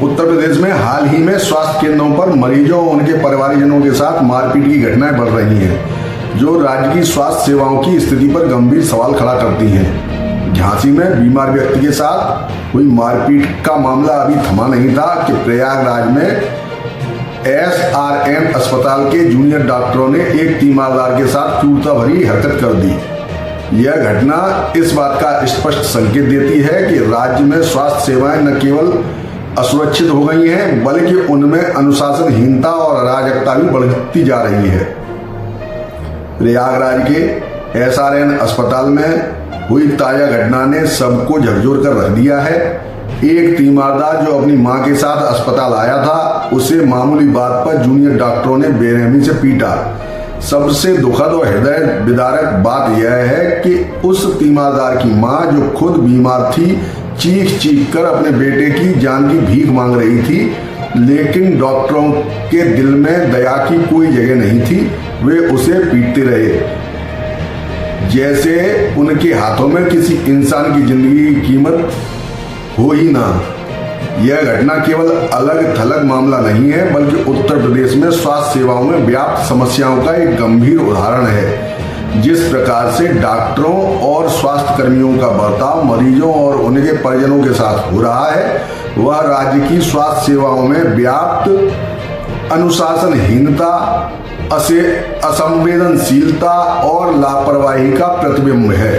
उत्तर प्रदेश में हाल ही में स्वास्थ्य केंद्रों पर मरीजों और उनके परिवारजनों के साथ मारपीट की घटनाएं बढ़ रही हैं, जो राज्य की स्वास्थ्य सेवाओं की स्थिति पर गंभीर सवाल खड़ा करती हैं। झांसी में बीमार व्यक्ति के साथ हुई मारपीट का मामला अभी थमा नहीं था कि प्रयागराज में SRN अस्पताल के जूनियर डॉक्टरों ने एक तीमारदार के साथ क्रूरता भरी हरकत कर दी। यह घटना इस बात का स्पष्ट संकेत देती है कि राज्य में स्वास्थ्य सेवाएं न केवल असुरक्षित हो गई हैं, बल्कि उनमें अनुशासनहीनता और अराजकता भी बढ़ती जा रही है। प्रयागराज के SRN अस्पताल में हुई ताजा घटना ने सबको झकझोर कर रख दिया है। एक तीमारदार जो अपनी मां के साथ अस्पताल आया था, उसे मामूली बात पर जूनियर डॉक्टरों ने बेरहमी से पीटा। सबसे दुखद और हृदय विदारक बात यह है कि उस तीमारदार की मां, जो खुद बीमार थी, चीख चीख कर अपने बेटे की जान की भीख मांग रही थी, लेकिन डॉक्टरों के दिल में दया की कोई जगह नहीं थी। वे उसे पीटते रहे जैसे उनके हाथों में किसी इंसान की जिंदगी की कीमत हो ही ना। यह घटना केवल अलग थलग मामला नहीं है, बल्कि उत्तर प्रदेश में स्वास्थ्य सेवाओं में व्याप्त समस्याओं का एक गंभीर उदाहरण है। जिस प्रकार से डॉक्टरों और स्वास्थ्य कर्मियों का बर्ताव मरीजों और उनके परिजनों के साथ हो रहा है, वह राज्य की स्वास्थ्य सेवाओं में व्याप्त अनुशासनहीनता, असंवेदनशीलता और लापरवाही का प्रतिबिंब है।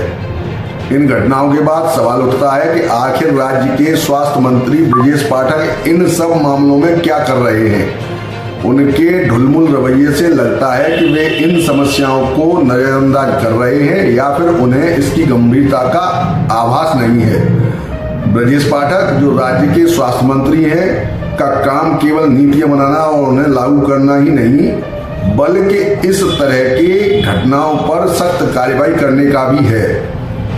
इन घटनाओं के बाद सवाल उठता है कि आखिर राज्य के स्वास्थ्य मंत्री ब्रजेश पाठक इन सब मामलों में क्या कर रहे हैं। उनके ढुलमुल रवैये से लगता है कि वे इन समस्याओं को नजरअंदाज कर रहे हैं या फिर उन्हें इसकी गंभीरता का आभास नहीं है। ब्रजेश पाठक, जो राज्य के स्वास्थ्य मंत्री हैं, का काम केवल नीतियां बनाना और उन्हें लागू करना ही नहीं, बल्कि इस तरह की घटनाओं पर सख्त कार्रवाई करने का भी है।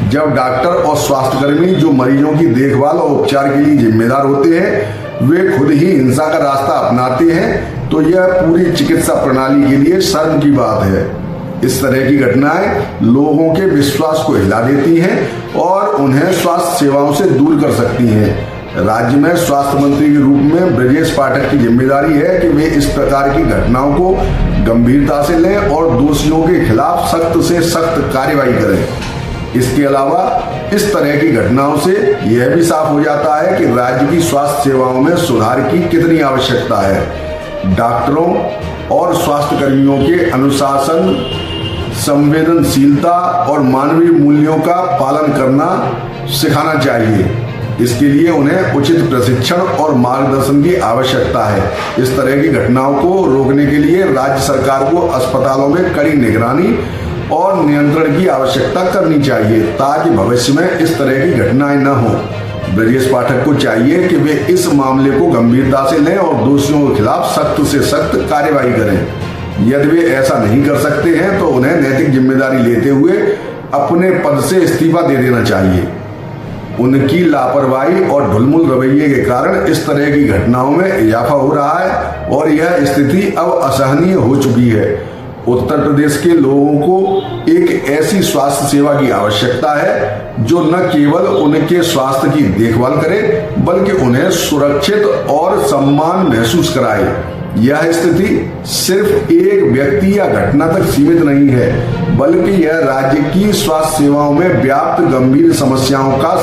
जब डॉक्टर और स्वास्थ्यकर्मी, जो मरीजों की देखभाल और उपचार के लिए जिम्मेदार होते हैं, वे खुद ही हिंसा का रास्ता अपनाते हैं, तो यह पूरी चिकित्सा प्रणाली के लिए शर्म की बात है। इस तरह की घटनाएं लोगों के विश्वास को हिला देती हैं और उन्हें स्वास्थ्य सेवाओं से दूर कर सकती हैं। राज्य में स्वास्थ्य मंत्री के रूप में ब्रजेश पाठक की जिम्मेदारी है कि वे इस प्रकार की घटनाओं को गंभीरता से लें और दोषियों के खिलाफ सख्त से सख्त कार्रवाई करें। इसके अलावा इस तरह की घटनाओं से यह भी साफ हो जाता है कि राज्य की स्वास्थ्य सेवाओं में सुधार की कितनी आवश्यकता है। डॉक्टरों और स्वास्थ्य कर्मियों के अनुशासन, संवेदनशीलता और मानवीय मूल्यों का पालन करना सिखाना चाहिए। इसके लिए उन्हें उचित प्रशिक्षण और मार्गदर्शन की आवश्यकता है। इस तरह की घटनाओं को रोकने के लिए राज्य सरकार को अस्पतालों में कड़ी निगरानी और नियंत्रण की आवश्यकता करनी चाहिए, ताकि भविष्य में इस तरह की घटनाएं न हो। ब्रजेश पाठक को चाहिए कि वे इस मामले को गंभीरता से लें और दोषियों के खिलाफ सख्त से सख्त कार्रवाई करें। यदि वे ऐसा नहीं कर सकते हैं तो उन्हें नैतिक जिम्मेदारी लेते हुए अपने पद से इस्तीफा दे देना चाहिए। उनकी लापरवाही और ढुलमुल रवैये के कारण इस तरह की घटनाओं में इजाफा हो रहा है और यह स्थिति अब असहनीय हो चुकी है। उत्तर प्रदेश के लोगों को एक ऐसी स्वास्थ्य सेवा की आवश्यकता है जो न केवल उनके स्वास्थ्य की देखभाल करे, बल्कि उन्हें सुरक्षित और सम्मान महसूस कराए। यह स्थिति सिर्फ एक व्यक्ति या घटना तक सीमित नहीं है, बल्कि यह राज्य की स्वास्थ्य सेवाओं में व्याप्त गंभीर समस्याओं का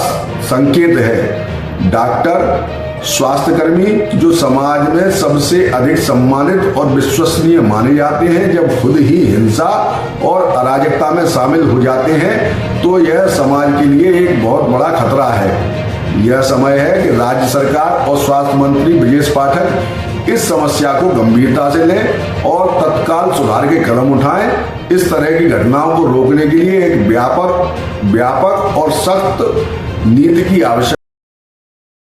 संकेत है। डॉक्टर, स्वास्थ्यकर्मी, जो समाज में सबसे अधिक सम्मानित और विश्वसनीय माने जाते हैं, जब खुद ही हिंसा और अराजकता में शामिल हो जाते हैं, तो यह समाज के लिए एक बहुत बड़ा खतरा है। यह समय है कि राज्य सरकार और स्वास्थ्य मंत्री ब्रजेश पाठक इस समस्या को गंभीरता से लें और तत्काल सुधार के कदम उठाएं। इस तरह की घटनाओं को रोकने के लिए एक व्यापक और सख्त नीति की आवश्यकता